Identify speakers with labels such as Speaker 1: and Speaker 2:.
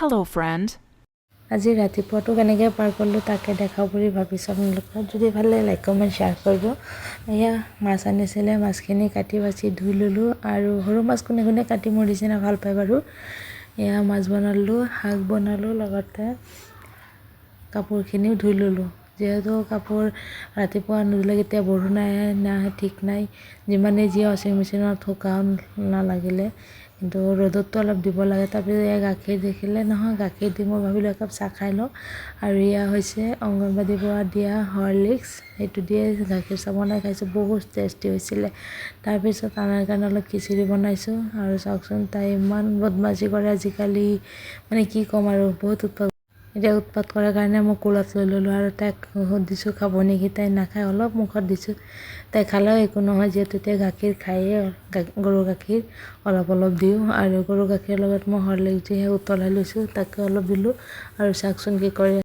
Speaker 1: Hello, friend.
Speaker 2: আজি ৰাতিপুৱাটো কেনেকৈ পাৰ কৰিলোঁ তাকে দেখাওঁ বুলি ভাবিছোঁ আপোনালোকক। যদি ভাল লাগে লাইক কমেণ্ট শ্বেয়াৰ কৰিব। এয়া মাছ আনিছিলে, মাছখিনি কাটি বাছি ধুই ল'লোঁ আৰু সৰু মাছ কোনে কোনে কাটি মোৰ নিচিনা ভাল পায় বাৰু। এয়া মাছ বনালোঁ, শাক বনালোঁ, লগতে কাপোৰখিনিও ধুই ল'লোঁ। যিহেতু কাপোৰ ৰাতিপুৱা নুধুলে কেতিয়া বৰষুণ আহে নাহে ঠিক নাই, যিমানেই যি ৱাশ্বিং মেচিনত শুকাও নালাগিলে, কিন্তু ৰ'দততো অলপ দিব লাগে। তাৰপিছত এয়া গাখীৰ দেখিলে নহয়, গাখীৰ দি মই ভাবিলোঁ একাপ চাহ খাই লওঁ। আৰু এয়া হৈছে অংগনবাড়ীৰ পৰা দিয়া হৰলিক্স, সেইটো দিয়ে গাখীৰ চাহ বনাই খাইছোঁ, বহুত টেষ্টি হৈছিলে। তাৰপিছত আনাৰ কাৰণে অলপ খিচিৰি বনাইছোঁ। আৰু চাওকচোন তাই ইমান বদমাচি কৰে আজিকালি, মানে কি ক'ম আৰু, বহুত উৎপাত। এতিয়া উৎপাত কৰাৰ কাৰণে মই কোলাত লৈ ল'লোঁ আৰু তাইক সুধিছোঁ খাব নেকি, তাই নাখায়, অলপ মুখত দিছোঁ, তাই খালেও একো নহয়, যিহেতু এতিয়া গাখীৰ খায়েই, গৰু গাখীৰ অলপ অলপ দিওঁ। আৰু গৰু গাখীৰৰ লগত মই হৰলিক্স দিহে উতলাই লৈছোঁ, তাকে অলপ দিলোঁ। আৰু চাওকচোন কি কৰে।